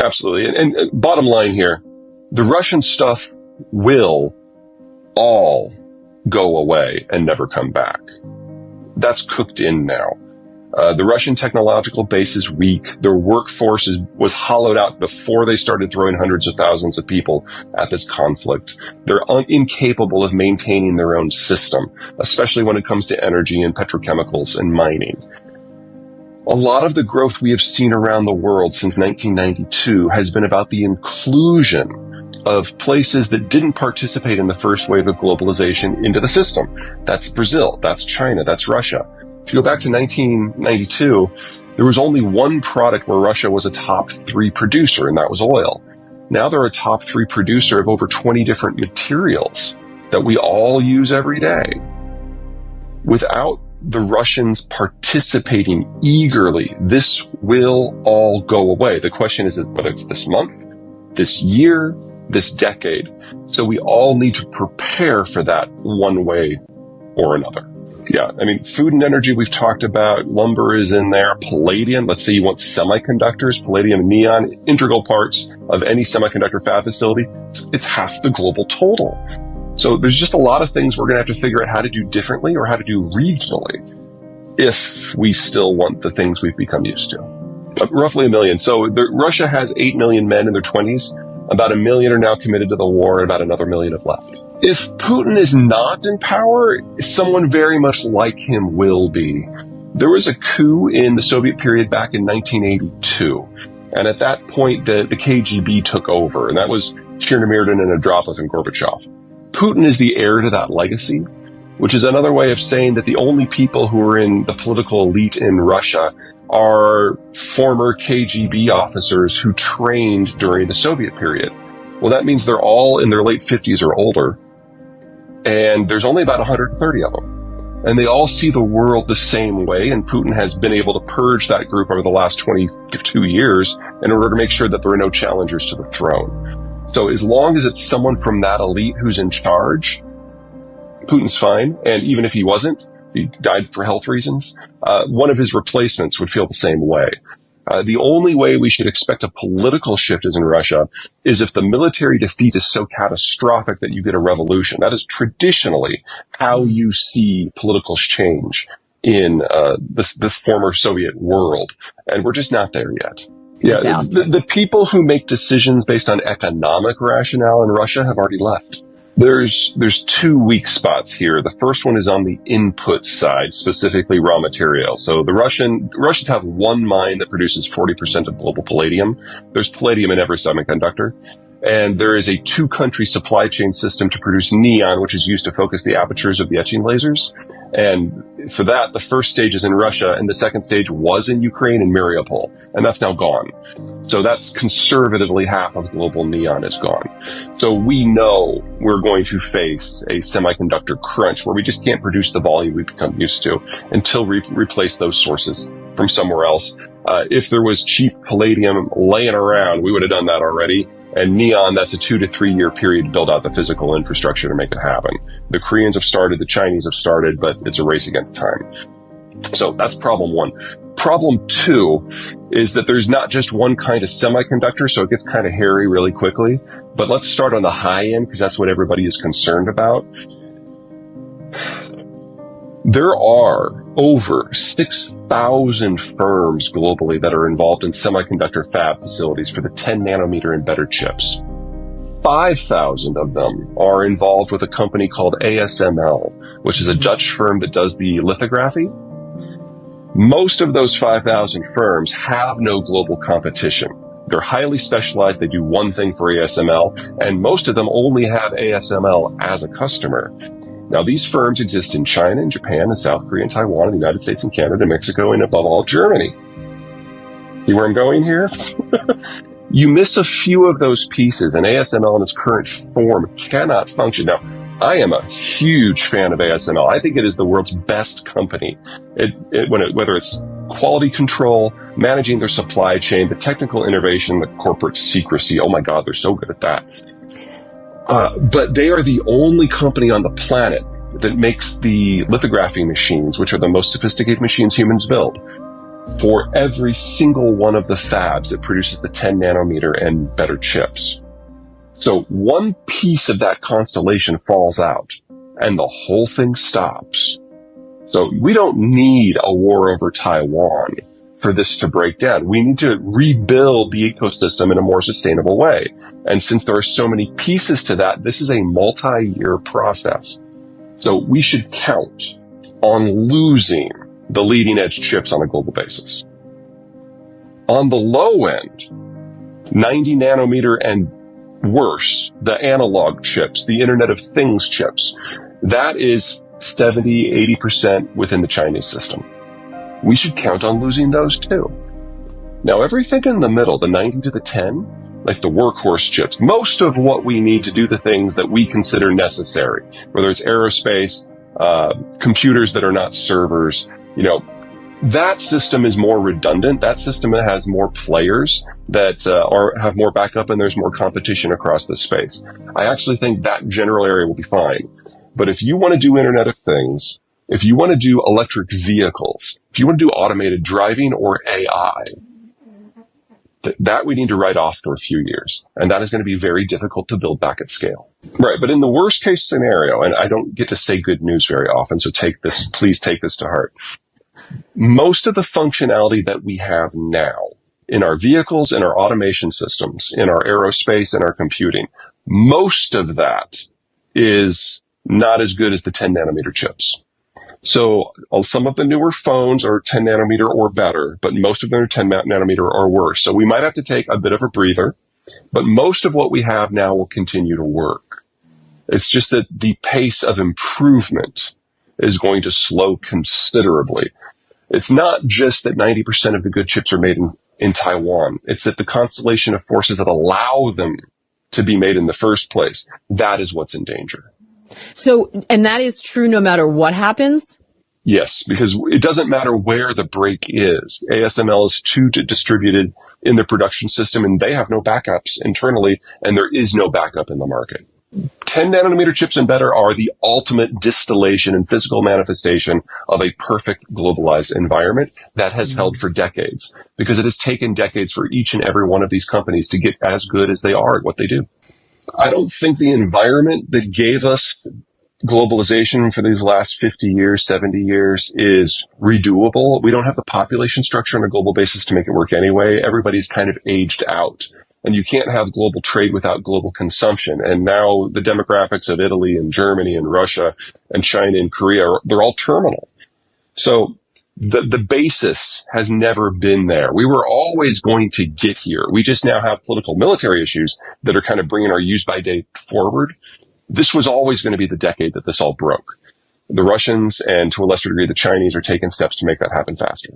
Absolutely. And bottom line here, the Russian stuff will all go away and never come back. That's cooked in now. The Russian technological base is weak. Their workforce was hollowed out before they started throwing hundreds of thousands of people at this conflict. They're incapable of maintaining their own system, especially when it comes to energy and petrochemicals and mining. A lot of the growth we have seen around the world since 1992 has been about the inclusion of places that didn't participate in the first wave of globalization into the system. That's Brazil, that's China, that's Russia. If you go back to 1992, there was only one product where Russia was a top 3 producer, and that was oil. Now they're a top 3 producer of over 20 different materials that we all use every day. Without the Russians participating eagerly, this will all go away. The question is whether it's this month, this year, this decade. So we all need to prepare for that one way or another. Yeah, I mean, food and energy we've talked about, lumber is in there, palladium, let's say you want semiconductors, palladium and neon, integral parts of any semiconductor fab facility, it's half the global total. So there's just a lot of things we're going to have to figure out how to do differently or how to do regionally if we still want the things we've become used to. Roughly 1 million. So Russia has 8 million men in their 20s. About 1 million are now committed to the war, and about another 1 million have left. If Putin is not in power, someone very much like him will be. There was a coup in the Soviet period back in 1982. And at that point, the KGB took over, and that was Chernomyrdin and Andropov and Gorbachev. Putin is the heir to that legacy, which is another way of saying that the only people who are in the political elite in Russia are former KGB officers who trained during the Soviet period. Well, that means they're all in their late 50s or older, and there's only about 130 of them. And they all see the world the same way, and Putin has been able to purge that group over the last 22 years in order to make sure that there are no challengers to the throne. So as long as it's someone from that elite who's in charge, Putin's fine. And even if he wasn't, he died for health reasons, one of his replacements would feel the same way. The only way we should expect a political shift as in Russia is if the military defeat is so catastrophic that you get a revolution. That is traditionally how you see political change in the former Soviet world. And we're just not there yet. Yeah, the people who make decisions based on economic rationale in Russia have already left. There's 2 weak spots here. The first one is on the input side, specifically raw materials. So the Russians have one mine that produces 40% of global palladium. There's palladium in every semiconductor. And there is a 2-country supply chain system to produce neon, which is used to focus the apertures of the etching lasers. And for that, the first stage is in Russia, and the second stage was in Ukraine and Mariupol, and that's now gone. So that's conservatively half of global neon is gone. So we know we're going to face a semiconductor crunch where we just can't produce the volume we've become used to until we replace those sources from somewhere else. If there was cheap palladium laying around, we would have done that already. And neon, that's a 2 to 3 year period to build out the physical infrastructure to make it happen. The Koreans have started, the Chinese have started, but it's a race against time. So that's problem 1. Problem 2 is that there's not just one kind of semiconductor, so it gets kind of hairy really quickly. But let's start on the high end, because that's what everybody is concerned about. There are over 6,000 firms globally that are involved in semiconductor fab facilities for the 10 nanometer and better chips. 5,000 of them are involved with a company called ASML, which is a Dutch firm that does the lithography. Most of those 5,000 firms have no global competition. They're highly specialized. They do one thing for ASML, and most of them only have ASML as a customer. Now, these firms exist in China and Japan and South Korea and Taiwan and the United States and Canada, Mexico, and above all, Germany. See where I'm going here? You miss a few of those pieces, and ASML in its current form cannot function. Now, I am a huge fan of ASML. I think it is the world's best company. Whether it's quality control, managing their supply chain, the technical innovation, the corporate secrecy. Oh my God, they're so good at that. But they are the only company on the planet that makes the lithography machines, which are the most sophisticated machines humans build. for every single one of the fabs that produces the 10 nanometer and better chips. So one piece of that constellation falls out and the whole thing stops. So we don't need a war over Taiwan for this to break down. We need to rebuild the ecosystem in a more sustainable way. And since there are so many pieces to that, this is a multi-year process. So we should count on losing the leading edge chips on a global basis. On the low end, 90 nanometer and worse, the analog chips, the Internet of Things chips, that is 70, 80% within the Chinese system. We should count on losing those too. Now, everything in the middle, the 90 to the 10, like the workhorse chips, most of what we need to do the things that we consider necessary, whether it's aerospace, computers that are not servers, that system is more redundant. That system has more players that have more backup, and there's more competition across the space. I actually think that general area will be fine. But if you want to do Internet of Things, if you want to do electric vehicles, if you want to do automated driving or AI, that we need to write off for a few years. And that is going to be very difficult to build back at scale. Right. But in the worst case scenario, and I don't get to say good news very often, so please take this to heart. Most of the functionality that we have now in our vehicles, in our automation systems, in our aerospace, and our computing, most of that is not as good as the 10 nanometer chips. So some of the newer phones are 10 nanometer or better, but most of them are 10 nanometer or worse. So we might have to take a bit of a breather, but most of what we have now will continue to work. It's just that the pace of improvement is going to slow considerably. It's not just that 90% of the good chips are made in Taiwan. It's that the constellation of forces that allow them to be made in the first place, that is what's in danger. So, and that is true no matter what happens? Yes, because it doesn't matter where the break is. ASML is too distributed in the production system, and they have no backups internally, and there is no backup in the market. 10 nanometer chips and better are the ultimate distillation and physical manifestation of a perfect globalized environment that has held for decades, because it has taken decades for each and every one of these companies to get as good as they are at what they do. I don't think the environment that gave us globalization for these last 50 years, 70 years is redoable. We don't have the population structure on a global basis to make it work anyway. Everybody's kind of aged out. And you can't have global trade without global consumption. And now the demographics of Italy and Germany and Russia and China and Korea, they're all terminal. So the basis has never been there. We were always going to get here. We just now have political military issues that are kind of bringing our use by date forward. This was always going to be the decade that this all broke. The Russians and to a lesser degree the Chinese are taking steps to make that happen faster.